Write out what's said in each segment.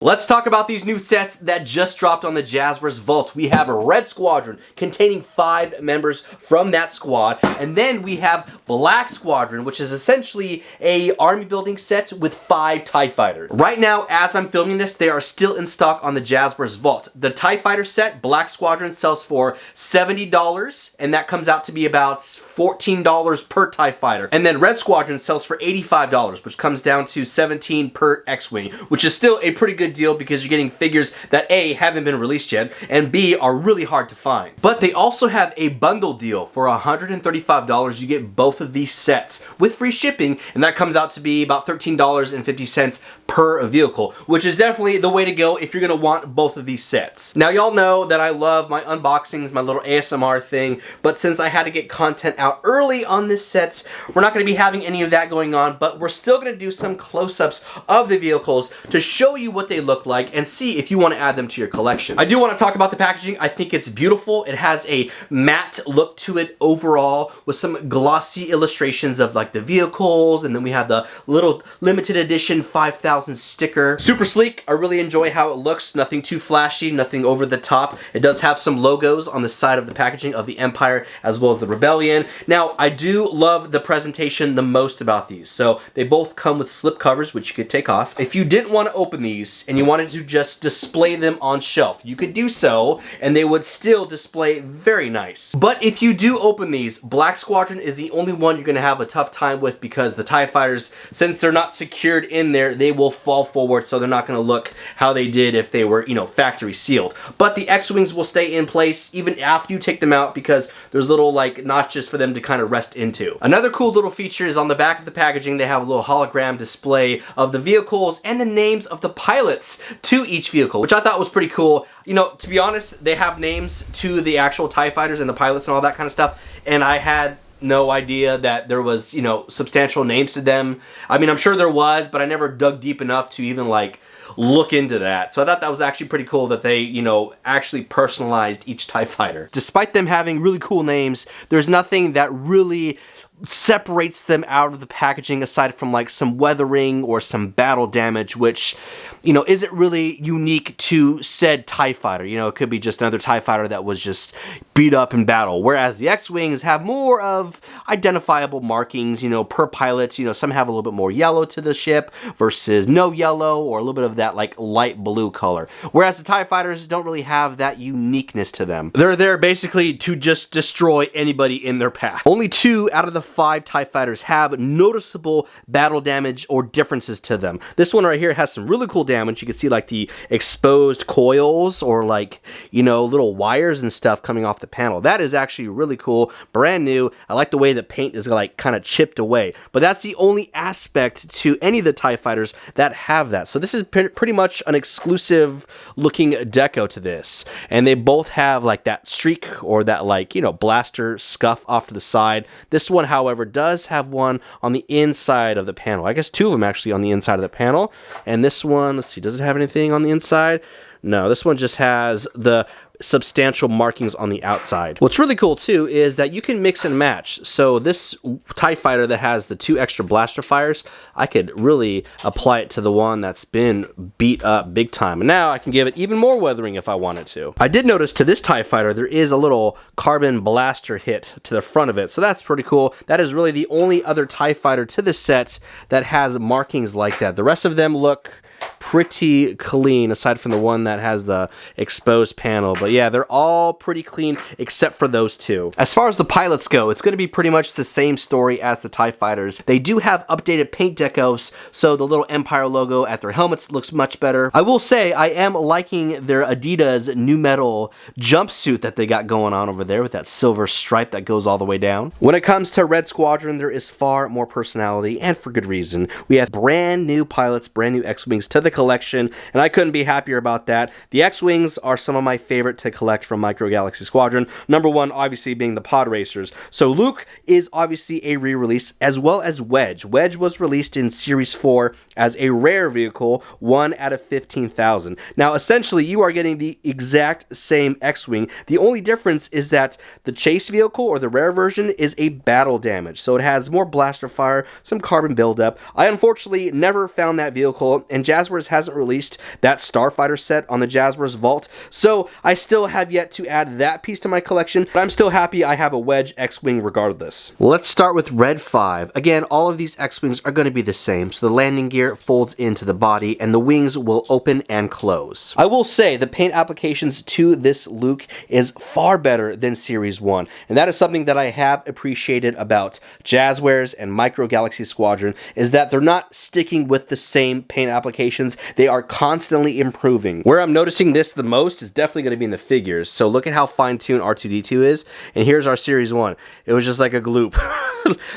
Let's talk about these new sets that just dropped on the Jazwares Vault. We have a Red Squadron containing 5 members from that squad, and then we have Black Squadron, which is essentially a army building set with 5 TIE Fighters. Right now, as I'm filming this, they are still in stock on the Jazwares Vault. The TIE Fighter set, Black Squadron, sells for $70, and that comes out to be about $14 per TIE Fighter. And then Red Squadron sells for $85, which comes down to $17 per X-wing, which is still a pretty good deal because you're getting figures that A, haven't been released yet, and B, are really hard to find. But they also have a bundle deal. For $135, you get both of these sets with free shipping, and that comes out to be about $13.50 per vehicle, which is definitely the way to go if you're gonna want both of these sets. Now, y'all know that I love my unboxings, my little ASMR thing, but since I had to get content out early on this set, we're not gonna be having any of that going on, but we're still gonna do some close-ups of the vehicles to show you what they look like and see if you want to add them to your collection. I do want to talk about the packaging. I think it's beautiful. It has a matte look to it overall with some glossy illustrations of like the vehicles, and then we have the little limited edition 5,000 sticker. Super sleek. I really enjoy how it looks. Nothing too flashy, nothing over the top. It does have some logos on the side of the packaging of the Empire as well as the Rebellion. Now, I do love the presentation the most about these. So they both come with slip covers, which you could take off. If you didn't want to open these and you wanted to just display them on shelf, you could do so and they would still display very nice. But if you do open these, Black Squadron is the only one you're going to have a tough time with because the TIE Fighters, since they're not secured in there, they will fall forward, so they're not going to look how they did if they were, you know, factory sealed. But the X-wings will stay in place even after you take them out because there's little like notches for them to kind of rest into. Another cool little feature is on the back of the packaging, they have a little hologram display of the vehicles and the names of the pilots to each vehicle, which I thought was pretty cool. You know, to be honest, they have names to the actual TIE Fighters and the pilots and all that kind of stuff, and I had no idea that there was, you know, substantial names to them. I mean, I'm sure there was, but I never dug deep enough to even like look into that. So I thought that was actually pretty cool that they, you know, actually personalized each TIE Fighter. Despite them having really cool names, there's nothing that really separates them out of the packaging aside from like some weathering or some battle damage, which, you know, isn't really unique to said TIE Fighter. You know, it could be just another TIE Fighter that was just beat up in battle, whereas the X-wings have more of identifiable markings, you know, per pilot. You know, some have a little bit more yellow to the ship versus no yellow, or a little bit of that like light blue color, whereas the TIE Fighters don't really have that uniqueness to them. They're there basically to just destroy anybody in their path. Only 2 out of the 5 TIE Fighters have noticeable battle damage or differences to them. This one right here has some really cool damage. You can see like the exposed coils or like, you know, little wires and stuff coming off the panel. That is actually really cool, brand new. I like the way the paint is like kind of chipped away, but that's the only aspect to any of the TIE Fighters that have that. So this is pretty much an exclusive looking deco to this, and they both have like that streak or that like, you know, blaster scuff off to the side. This one, however, does have one on the inside of the panel. I guess 2 of them actually on the inside of the panel. And this one, let's see, does it have anything on the inside? No, this one just has the substantial markings on the outside. What's really cool too is that you can mix and match. So this TIE Fighter that has the 2 extra blaster fires, I could really apply it to the one that's been beat up big time. And now I can give it even more weathering if I wanted to. I did notice to this TIE Fighter there is a little carbon blaster hit to the front of it, so that's pretty cool. That is really the only other TIE Fighter to this set that has markings like that. The rest of them look pretty clean aside from the one that has the exposed panel, but yeah, they're all pretty clean except for those 2. As far as the pilots go, it's going to be pretty much the same story as the TIE Fighters. They do have updated paint decos, so the little Empire logo at their helmets looks much better. I will say I am liking their Adidas new metal jumpsuit that they got going on over there with that silver stripe that goes all the way down. When it comes to Red Squadron, there is far more personality, and for good reason. We have brand new pilots, brand new X-wings to the collection, and I couldn't be happier about that. The X-wings are some of my favorite to collect from Micro Galaxy Squadron. Number 1 obviously being the pod racers. So Luke is obviously a re-release, as well as Wedge. Wedge was released in Series 4 as a rare vehicle, 1 out of 15,000. Now essentially you are getting the exact same X-wing. The only difference is that the chase vehicle, or the rare version, is a battle damage. So it has more blaster fire, some carbon buildup. I unfortunately never found that vehicle, and Jazwares hasn't released that Starfighter set on the Jazwares Vault, so I still have yet to add that piece to my collection, but I'm still happy I have a Wedge X-Wing regardless. Let's start with Red 5. Again, all of these X-Wings are going to be the same, so the landing gear folds into the body, and the wings will open and close. I will say the paint applications to this Luke is far better than Series 1, and that is something that I have appreciated about Jazwares and Micro Galaxy Squadron, is that they're not sticking with the same paint applications. They are constantly improving. Where I'm noticing this the most is definitely going to be in the figures. So look at how fine-tuned R2-D2 is, and here's our Series 1. It was just like a gloop.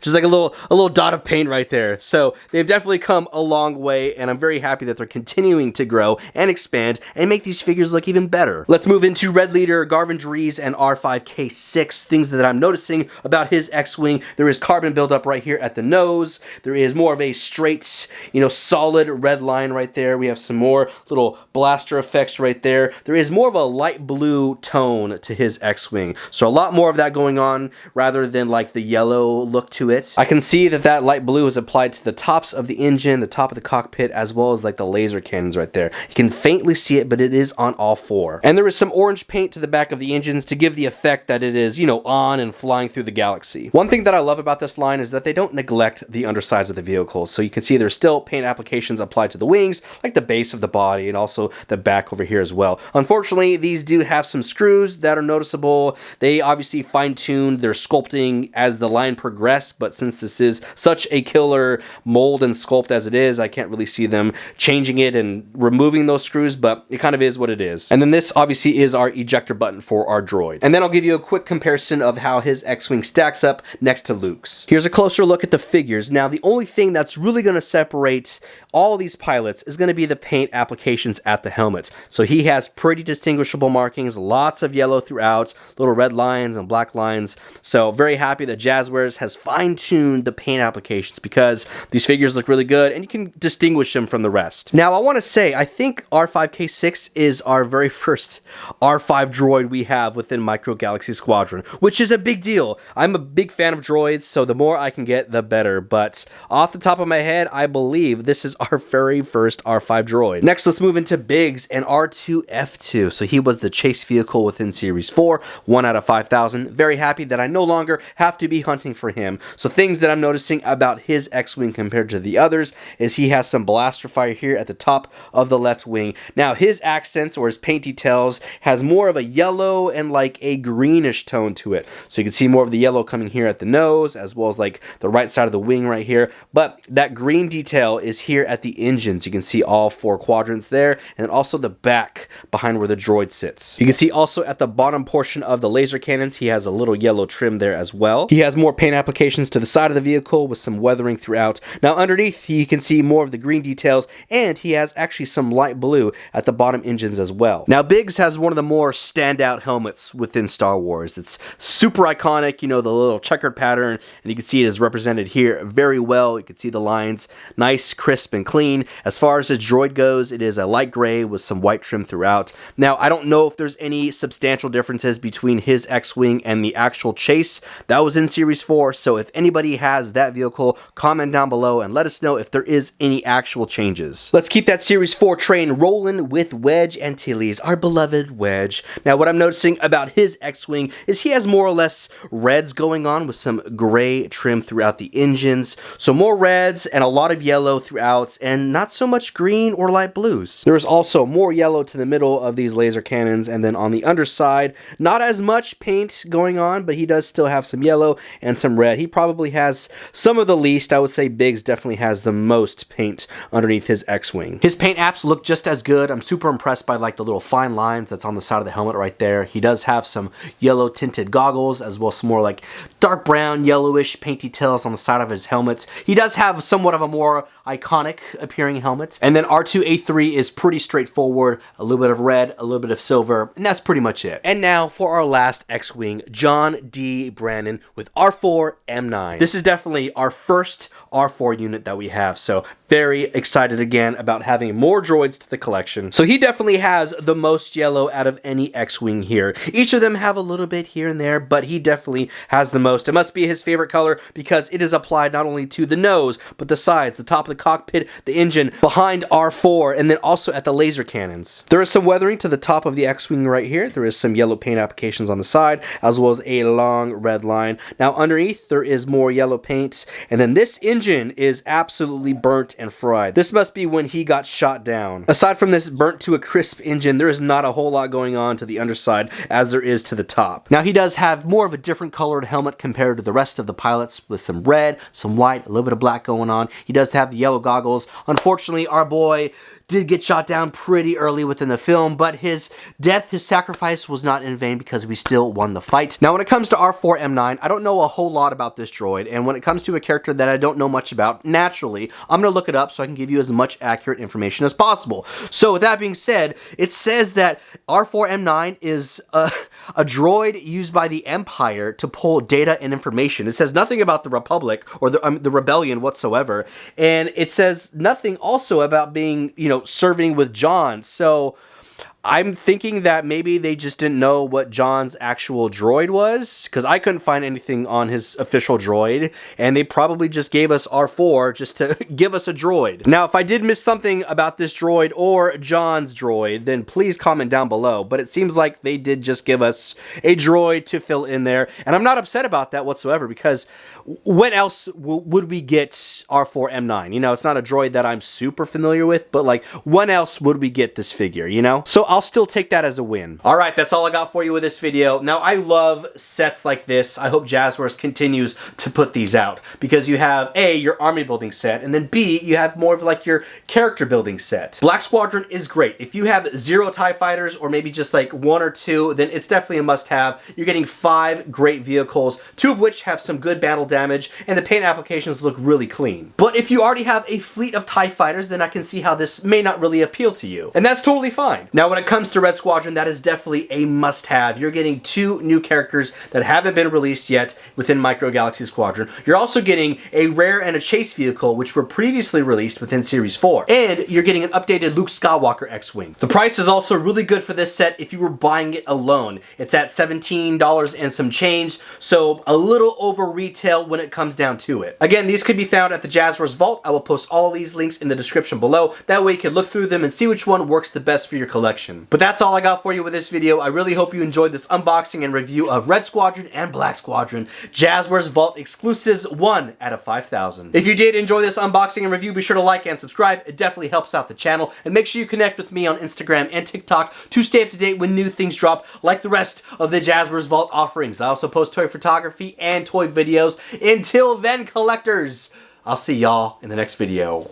Just like a little dot of paint right there. So they've definitely come a long way, and I'm very happy that they're continuing to grow and expand and make these figures look even better. Let's move into Red Leader, Garvin Dries, and R5K6. Things that I'm noticing about his X-Wing: there is carbon buildup right here at the nose. There is more of a straight, solid red line right there. We have some more little blaster effects right there. There is more of a light blue tone to his X-Wing. So a lot more of that going on rather than like the yellow look to it. I can see that that light blue is applied to the tops of the engine, the top of the cockpit, as well as like the laser cannons right there. You can faintly see it, but it is on all four. And there is some orange paint to the back of the engines to give the effect that it is, on and flying through the galaxy. One thing that I love about this line is that they don't neglect the undersides of the vehicle. So you can see there's still paint applications applied to the wings, like the base of the body and also the back over here as well. Unfortunately, these do have some screws that are noticeable. They obviously fine-tuned their sculpting as the line progressed, but since this is such a killer mold and sculpt as it is, I can't really see them changing it and removing those screws, but it kind of is what it is. And then this obviously is our ejector button for our droid. And then I'll give you a quick comparison of how his X-Wing stacks up next to Luke's. Here's a closer look at the figures. Now, the only thing that's really going to separate all these pilots is going to be the paint applications at the helmet. So he has pretty distinguishable markings, lots of yellow throughout, little red lines and black lines. So very happy that Jazwares has fine-tuned the paint applications, because these figures look really good and you can distinguish them from the rest. Now, I want to say, I think R5K6 is our very first R5 droid we have within Micro Galaxy Squadron, which is a big deal. I'm a big fan of droids, so the more I can get, the better. But off the top of my head, I believe this is our very first R5 droid. Next, let's move into Biggs and R2-F2. So he was the chase vehicle within Series 4, 1 out of 5,000. Very happy that I no longer have to be hunting for him. So things that I'm noticing about his X-Wing compared to the others is he has some blaster fire here at the top of the left wing. Now, his accents or his paint details has more of a yellow and like a greenish tone to it. So you can see more of the yellow coming here at the nose, as well as like the right side of the wing right here. But that green detail is here at the engines. You can see all four quadrants there, and then also the back behind where the droid sits. You can see also at the bottom portion of the laser cannons, he has a little yellow trim there as well. He has more paint applications to the side of the vehicle with some weathering throughout. Now underneath, you can see more of the green details, and he has actually some light blue at the bottom engines as well. Now, Biggs has one of the more standout helmets within Star Wars. It's super iconic, the little checkered pattern, and you can see it is represented here very well. You can see the lines, nice, crisp, and clean. As far as his droid goes, it is a light gray with some white trim throughout. Now, I don't know if there's any substantial differences between his X-Wing and the actual chase. That was in Series 4, so if anybody has that vehicle, comment down below and let us know if there is any actual changes. Let's keep that Series 4 train rolling with Wedge Antilles, our beloved Wedge. Now, what I'm noticing about his X-Wing is he has more or less reds going on with some gray trim throughout the engines. So more reds and a lot of yellow throughout, and not so much green or light blues. There is also more yellow to the middle of these laser cannons, and then on the underside, not as much paint going on, but he does still have some yellow and some red. He probably has some of the least. I would say Biggs definitely has the most paint underneath his X-Wing. His paint apps look just as good. I'm super impressed by like the little fine lines that's on the side of the helmet right there. He does have some yellow tinted goggles, as well as some more like dark brown, yellowish paint details on the side of his helmet. He does have somewhat of a more iconic appearing helmet. And then R2-A3 is pretty straightforward. A little bit of red, a little bit of silver, and that's pretty much it. And now for our last X-Wing, John D. Brandon with R4 R4M9. This is definitely our first R4 unit that we have, so very excited again about having more droids to the collection. So he definitely has the most yellow out of any X-Wing here. Each of them have a little bit here and there, but he definitely has the most. It must be his favorite color because it is applied not only to the nose, but the sides, the top of the cockpit, the engine, behind R4, and then also at the laser cannons. There is some weathering to the top of the X-Wing right here. There is some yellow paint applications on the side, as well as a long red line. Now underneath, there is more yellow paint, and then this engine is absolutely burnt and fried. This must be when he got shot down. Aside from this burnt to a crisp engine, there is not a whole lot going on to the underside as there is to the top. Now he does have more of a different colored helmet compared to the rest of the pilots, with some red, some white, a little bit of black going on. He does have the yellow goggles. Unfortunately, our boy did get shot down pretty early within the film, but his death, his sacrifice was not in vain because we still won the fight. Now when it comes to R4M9, I don't know a whole lot about this droid, and when it comes to a character that I don't know much about, naturally, I'm going to look it up so I can give you as much accurate information as possible. So with that being said, it says that R4M9 is a droid used by the Empire to pull data and information. It says nothing about the Republic or the Rebellion whatsoever, and it says nothing also about being, you know, serving with John. So I'm thinking that maybe they just didn't know what John's actual droid was, because I couldn't find anything on his official droid, and they probably just gave us R4 just to give us a droid. Now, if I did miss something about this droid or John's droid, then please comment down below, but it seems like they did just give us a droid to fill in there, and I'm not upset about that whatsoever, because when else would we get R4M9? You know, it's not a droid that I'm super familiar with, but like, when else would we get this figure, you know? So I'll still take that as a win. Alright, that's all I got for you with this video. Now, I love sets like this. I hope Jazwares continues to put these out, because you have A, your army building set, and then B, you have more of like your character building set. Black Squadron is great. If you have 0 TIE fighters, or maybe just like 1 or 2, then it's definitely a must-have. You're getting 5 great vehicles, 2 of which have some good battle damage, and the paint applications look really clean. But if you already have a fleet of TIE fighters, then I can see how this may not really appeal to you. And that's totally fine. Now, when it comes to Red Squadron, that is definitely a must-have. You're getting 2 new characters that haven't been released yet within Micro Galaxy Squadron. You're also getting a rare and a chase vehicle, which were previously released within Series 4. And you're getting an updated Luke Skywalker X-Wing. The price is also really good for this set if you were buying it alone. It's at $17 and some change, so a little over retail when it comes down to it. Again, these could be found at the Jazwares Vault. I will post all these links in the description below. That way you can look through them and see which one works the best for your collection. But that's all I got for you with this video. I really hope you enjoyed this unboxing and review of Red Squadron and Black Squadron, Jazwares Vault exclusives 1 out of 5,000. If you did enjoy this unboxing and review, be sure to like and subscribe. It definitely helps out the channel. And make sure you connect with me on Instagram and TikTok to stay up to date when new things drop, like the rest of the Jazwares Vault offerings. I also post toy photography and toy videos. Until then, collectors, I'll see y'all in the next video.